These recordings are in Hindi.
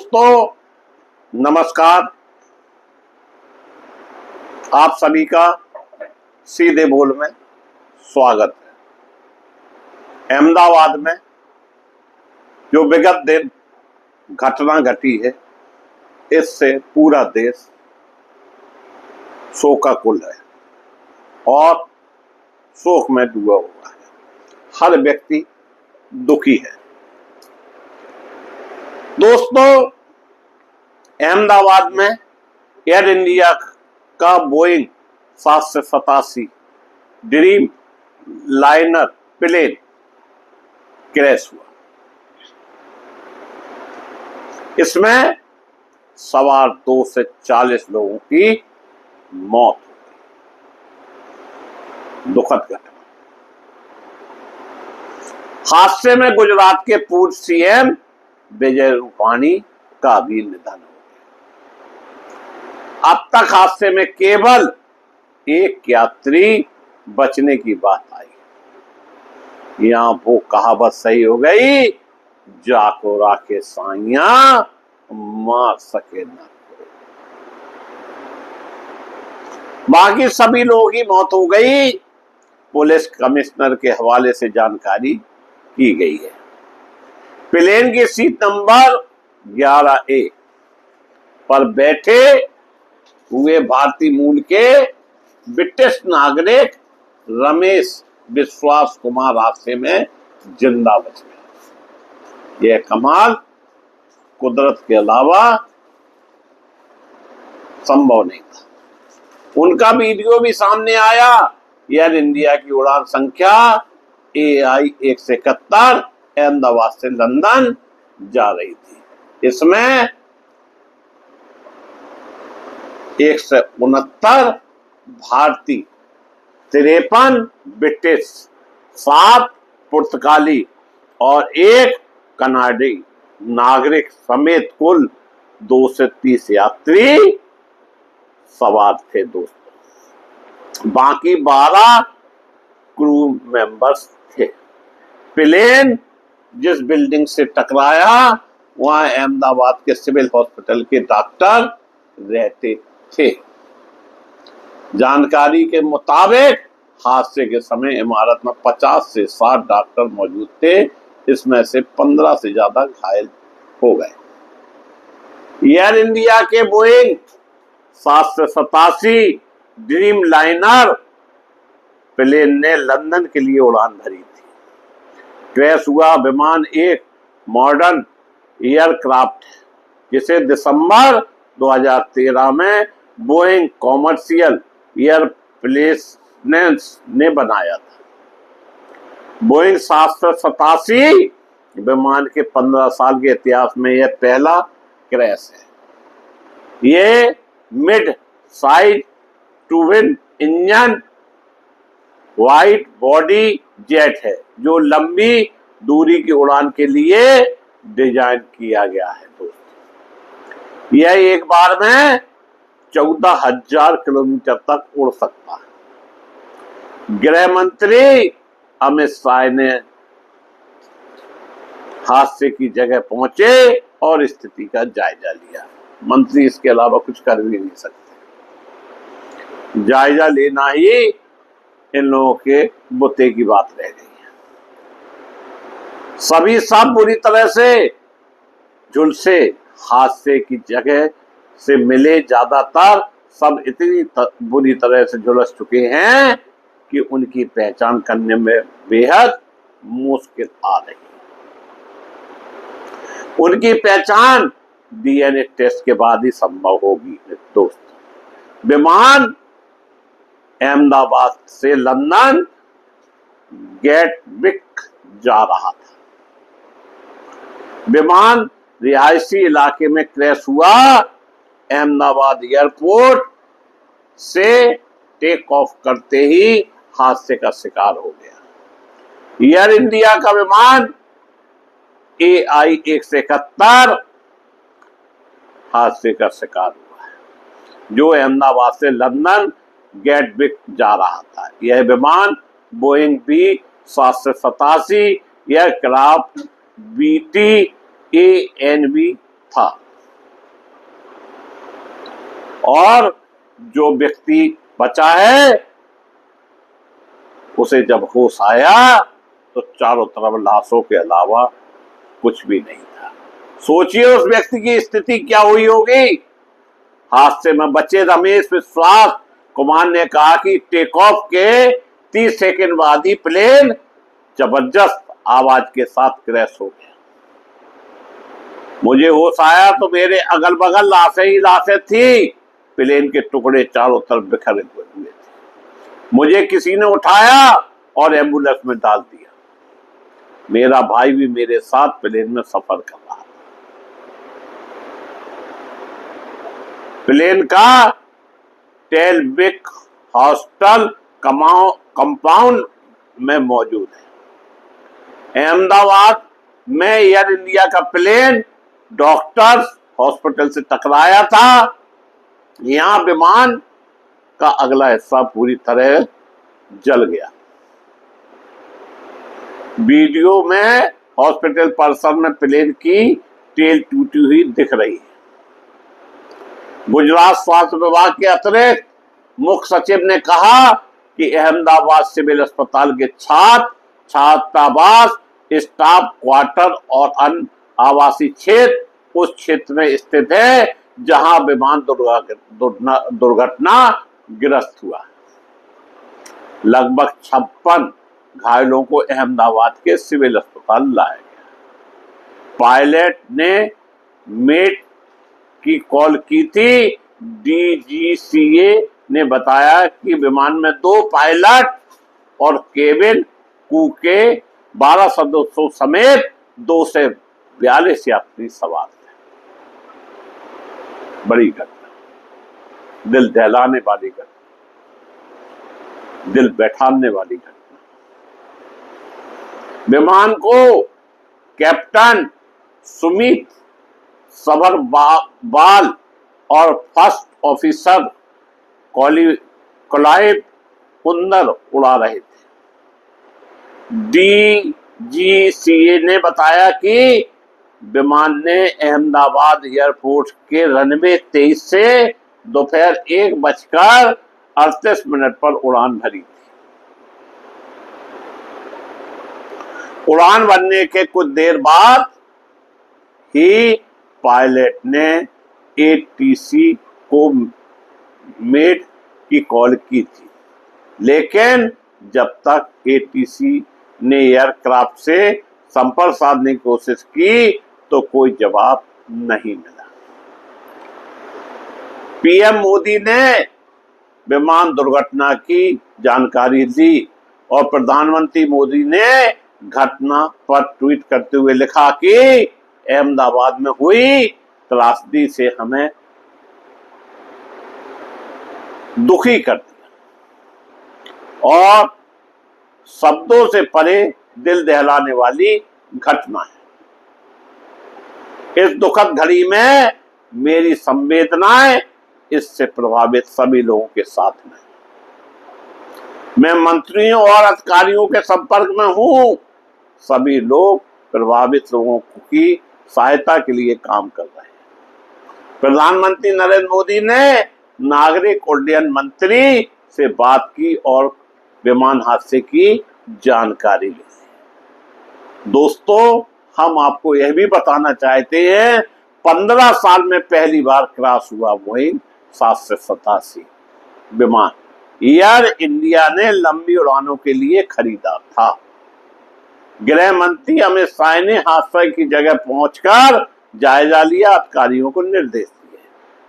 दोस्तों नमस्कार। आप सभी का सीधे बोल में स्वागत है। अहमदाबाद में जो विगत दिन घटना घटी है, इससे पूरा देश शोकाकुल है और शोक में डूबा हुआ है। हर व्यक्ति दुखी है। दोस्तों, अहमदाबाद में एयर इंडिया का Boeing 787 Dreamliner plane crash हुआ। इसमें सवार 2 से 40 लोगों की मौत हो गई। दुखद घटना। हादसे में गुजरात के पूर्व सीएम विजय रूपाणी का भी निधन हो गया। अब तक हादसे में केवल एक यात्री बचने की बात आई। यहां वो कहावत सही हो गई, जाको राखे साइया मार सके न कोई। बाकी सभी लोगों की मौत हो गई। पुलिस कमिश्नर के हवाले से जानकारी की गई है। प्लेन की सीट नंबर 11A पर बैठे हुए भारतीय मूल के ब्रिटिश नागरिक रमेश विश्वास कुमार हादसे में जिंदा बच गए। यह कमाल कुदरत के अलावा संभव नहीं था। उनका वीडियो भी सामने आया। एयर इंडिया की उड़ान संख्या AI 171 अहमदाबाद से लंदन जा रही थी। इसमें 169 भारतीय, 53 ब्रिटिश, 7 पुर्तगाली और 1 कनाडाई नागरिक समेत कुल 2 से 30 यात्री सवार थे। दोस्तों, बाकी 12 क्रू मेंबर्स थे। प्लेन जिस बिल्डिंग से टकराया वहां अहमदाबाद के सिविल हॉस्पिटल के डॉक्टर रहते थे। जानकारी के मुताबिक हादसे के समय इमारत में 50 से 60 डॉक्टर मौजूद थे। इसमें से 15 से ज्यादा घायल हो गए। एयर इंडिया के बोइंग 787 ड्रीम लाइनर प्लेन ने लंदन के लिए उड़ान भरी थी। क्रैश हुआ विमान एक मॉडर्न एयरक्राफ्ट है, जिसे दिसंबर 2013 में बोइंग कॉमर्शियल एयरप्लेन्स ने बनाया था। बोइंग 787 विमान के 15 साल के इतिहास में यह पहला क्रैश है। यह mid size twin engine wide body jet है, जो लंबी दूरी की उड़ान के लिए डिजाइन किया गया है। दोस्तों, यह एक बार में 14,000 किलोमीटर तक उड़ सकता है। गृह मंत्री अमित शाह ने हादसे की जगह पहुंचे और स्थिति का जायजा लिया। मंत्री इसके अलावा कुछ कर भी नहीं सकते। जायजा लेना ही इन लोगों के बुते की बात रह गई है। सभी सब बुरी तरह से झुलसे। हादसे की जगह से मिले ज्यादातर सब इतनी बुरी तरह से झुलस चुके हैं कि उनकी पहचान करने में बेहद मुश्किल आ रही है। उनकी पहचान DNA टेस्ट के बाद ही संभव होगी। दोस्तों, विमान अहमदाबाद से लंदन गेटविक जा रहा था। विमान रिहायशी इलाके में क्रैश हुआ। अहमदाबाद एयरपोर्ट से टेक ऑफ करते ही हादसे का शिकार हो गया। एयर इंडिया का विमान AI 171 हादसे का शिकार हुआ है, जो अहमदाबाद से लंदन गेटविक जा रहा था। यह विमान बोइंग B787 एयरक्राफ्ट BTANV था। और जो व्यक्ति बचा है उसे जब होश आया तो चारों तरफ लाशों के अलावा कुछ भी नहीं था। सोचिए उस व्यक्ति की स्थिति क्या हुई होगी। हादसे में बचे रमेश विश्वास कुमार ने कहा कि टेक ऑफ के 30 सेकंड बाद ही प्लेन जबरदस्त आवाज के साथ क्रैश हो गया। मुझे होश आया तो मेरे अगल बगल लाशें ही लाशें थी। प्लेन के टुकड़े चारों तरफ बिखरे हुए थे। मुझे किसी ने उठाया और एम्बुलेंस में डाल दिया। मेरा भाई भी मेरे साथ प्लेन में सफर कर रहा था। प्लेन का टेलविक हॉस्टल कंपाउंड में मौजूद है। अहमदाबाद में एयर इंडिया का प्लेन डॉक्टर्स हॉस्पिटल से टकराया था। यहां विमान का अगला हिस्सा पूरी तरह जल गया। वीडियो में हॉस्पिटल परिसर में प्लेन की टेल टूटी हुई दिख रही है। गुजरात स्वास्थ्य विभाग के अतिरिक्त मुख्य सचिव ने कहा कि अहमदाबाद सिविल अस्पताल के छात्रावास, स्टाफ क्वार्टर और अन्य आवासीय क्षेत्र उस क्षेत्र में स्थित है जहां विमान दुर्घटना ग्रस्त हुआ। लगभग 56 घायलों को अहमदाबाद के सिविल अस्पताल लाया गया। पायलट ने मेट की कॉल की थी। डीजीसीए ने बताया कि विमान में 2 पायलट और केबिन क्रू के 12 सदस्यों समेत 2 से 42 यात्री सवार थे। बड़ी घटना, दिल दहलाने वाली घटना, दिल बैठाने वाली घटना। विमान को कैप्टन सुमित सबरवाल और फर्स्ट ऑफिसर क्लाइव कुंदर उड़ा रहे थे। डीजीसीए ने बताया कि विमान ने अहमदाबाद एयरपोर्ट के रनवे 23 से दोपहर 1:38 पर उड़ान भरी थी। उड़ान भरने के कुछ देर बाद ही पायलट ने एटीसी को मेट की कॉल की थी, लेकिन जब तक एटीसी ने एयरक्राफ्ट से संपर्क साधने की कोशिश की तो कोई जवाब नहीं मिला। पीएम मोदी ने विमान दुर्घटना की जानकारी दी और प्रधानमंत्री मोदी ने घटना पर ट्वीट करते हुए लिखा कि अहमदाबाद में हुई त्रासदी से हमें दुखी कर दिया और शब्दों से परे दिल दहलाने वाली घटना है। इस दुखद घड़ी में मेरी संवेदनाएं इससे प्रभावित सभी लोगों के साथ में। मैं मंत्रियों और अधिकारियों के संपर्क में हूं। सभी लोग प्रभावित लोगों की सहायता के लिए काम कर रहे हैं। प्रधानमंत्री नरेंद्र मोदी ने नागरिक उड्डयन मंत्री से बात की और विमान हादसे की जानकारी ली। दोस्तों, हम आपको यह भी बताना चाहते हैं 15 साल में पहली बार क्रैश हुआ बोइंग 787 विमान एयर इंडिया ने लंबी उड़ानों के लिए खरीदा था। गृह मंत्री अमित शाह ने हादसे की जगह पहुंचकर जायजा लिया, अधिकारियों को निर्देश दिए।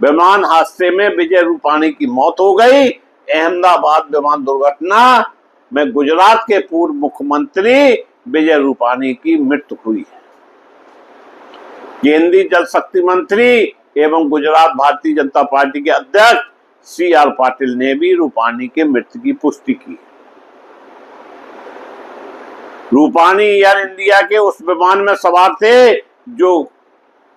विमान हादसे में विजय रूपाणी की मौत हो गई। अहमदाबाद विमान दुर्घटना में गुजरात के पूर्व मुख्यमंत्री विजय रूपाणी की मृत्यु हुई है। केंद्रीय जल शक्ति मंत्री एवं गुजरात भारतीय जनता पार्टी के अध्यक्ष CR पाटिल ने भी रूपाणी के मृत्यु की पुष्टि की। रूपाणी एयर इंडिया के उस विमान में सवार थे जो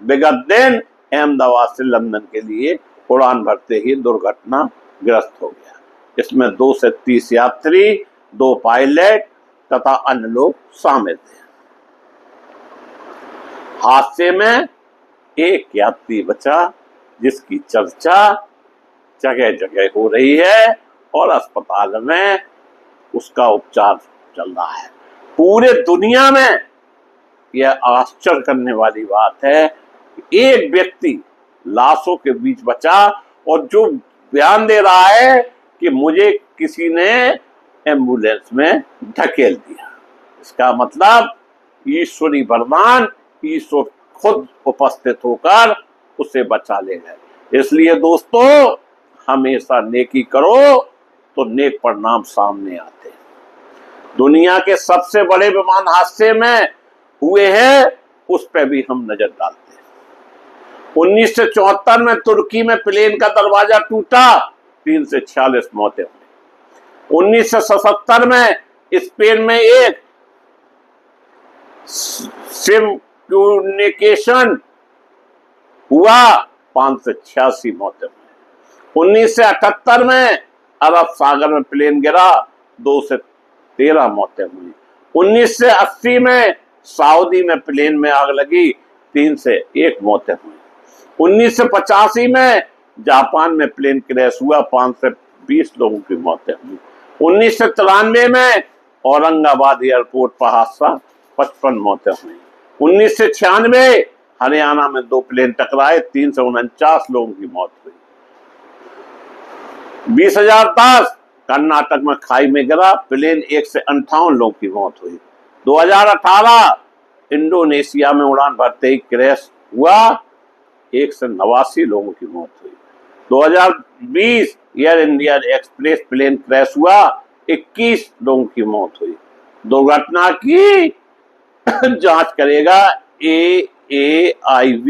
विगत दिन अहमदाबाद से लंदन के लिए उड़ान भरते ही दुर्घटना ग्रस्त हो गया। इसमें 2 से 30 यात्री, 2 पायलट तथा अन्य लोग शामिल थे। हादसे में एक यात्री बचा जिसकी चर्चा जगह जगह हो रही है और अस्पताल में उसका उपचार चल रहा है। पूरे दुनिया में यह आश्चर्य करने वाली बात है, एक व्यक्ति लाशों के बीच बचा और जो बयान दे रहा है कि मुझे किसी ने एम्बुलेंस में धकेल दिया। इसका मतलब ईश्वरी वरदान, ईश्वर खुद उपस्थित होकर उसे बचा ले गए। इसलिए दोस्तों, हमेशा नेकी करो तो नेक परिणाम सामने आते हैं। दुनिया के सबसे बड़े विमान हादसे में हुए हैं, उस पर भी हम नजर डालते हैं। 1974 में तुर्की में प्लेन का दरवाजा टूटा, 3 से 46 मौतें हुई। 1977 में स्पेन में एक सिम कम्युनिकेशन हुआ, 5 से 86 मौतें हुई। 1978 में अरब सागर में प्लेन गिरा, 2 से 13 मौतें हुई। 1980 में सऊदी में प्लेन में आग लगी, 3 से 1 मौतें हुई। 1985 में जापान में प्लेन क्रैश हुआ, 5 से 20 लोगों की मौतें हुई। 1993 में औरंगाबाद एयरपोर्ट पर हादसा, 55 मौतें हुई। 1996 हरियाणा में 2 प्लेन टकराए, 3 से 49 लोगों की मौत हुई। 2010 कर्नाटक में खाई में गिरा प्लेन, 1 से 58 लोगों की मौत हुई। 2018 इंडोनेशिया में उड़ान भरते ही क्रैश हुआ, 1 से 89 लोगों की मौत हुई। 2020 Air India Express plane crash हुआ, 21 लोगों की मौत हुई। दुर्घटना की जांच करेगा AAIB।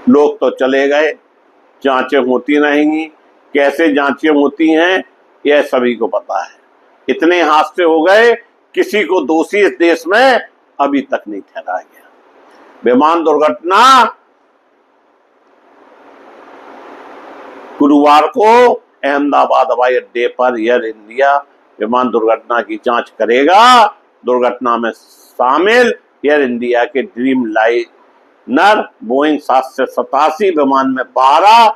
लोग तो चले गए, जांचें होती रहेंगी। कैसे जांचें होती हैं यह सभी को पता है। इतने हादसे हो गए, किसी को दोषी इस देश में अभी तक नहीं ठहराया गया। विमान दुर्घटना गुरुवार को अहमदाबाद हवाई अड्डे पर एयर इंडिया विमान दुर्घटना की जांच करेगा। दुर्घटना में शामिल एयर इंडिया के ड्रीम लाइनर बोइंग 787 विमान में 12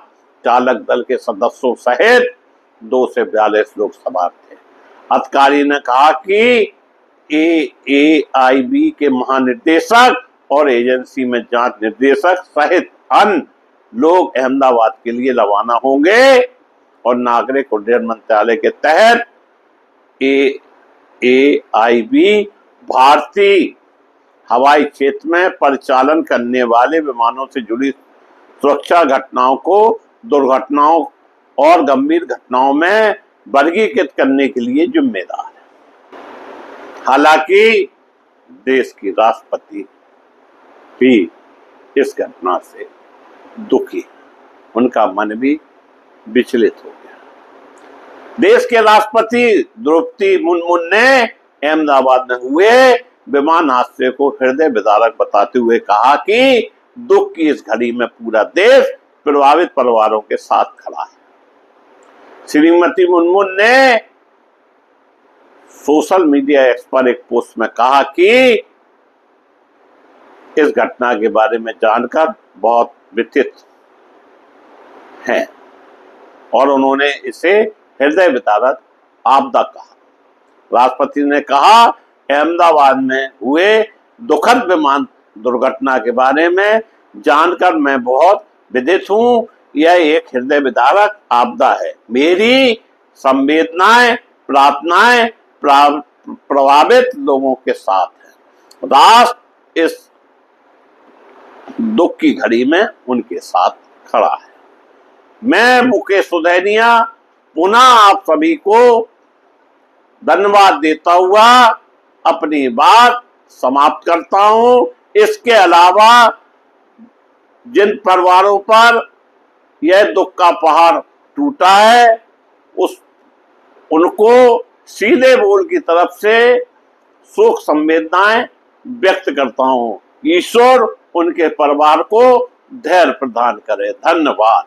चालक दल के सदस्यों सहित 2 से 42 लोग सवार थे। अधिकारी ने कहा कि AAIB के महानिदेशक और एजेंसी में जांच निर्देशक सहित अन्य लोग अहमदाबाद के लिए रवाना होंगे और नागरिक उड्डयन मंत्रालय के तहत AAIB भारतीय हवाई क्षेत्र में परिचालन करने वाले विमानों से जुड़ी सुरक्षा घटनाओं को दुर्घटनाओं और गंभीर घटनाओं में वर्गीकृत करने के लिए जिम्मेदार है। हालांकि देश की राष्ट्रपति भी इस घटना से दुखी, उनका मन भी विचलित हो गया। देश के राष्ट्रपति द्रौपदी मुर्मू ने अहमदाबाद में हुए विमान हादसे को हृदय विदारक बताते हुए कहा कि दुख की इस घड़ी में पूरा देश प्रभावित परिवारों के साथ खड़ा है। श्रीमती मुर्मू ने सोशल मीडिया एक्स पर एक पोस्ट में कहा कि इस घटना के बारे में जानकर बहुत व्यथित हैं और उन्होंने इसे हृदय विदारक आपदा कहा। राष्ट्रपति ने कहा, अहमदाबाद में हुए दुखद विमान दुर्घटना के बारे में जानकर मैं बहुत व्यथित हूं। यह एक हृदय विदारक आपदा है। मेरी संवेदनाएं, प्रार्थनाएं प्रभावित लोगों के साथ है। राष्ट्र इस दुख की घड़ी में उनके साथ खड़ा है। मैं मुकेश सुदैनिया पुनः आप सभी को धन्यवाद देता हुआ अपनी बात समाप्त करता हूं। इसके अलावा जिन परिवारों पर यह दुख का पहाड़ टूटा है, उनको सीधे बोल की तरफ से शोक संवेदनाएं व्यक्त करता हूं। ईश्वर उनके परिवार को धैर्य प्रदान करे। धन्यवाद।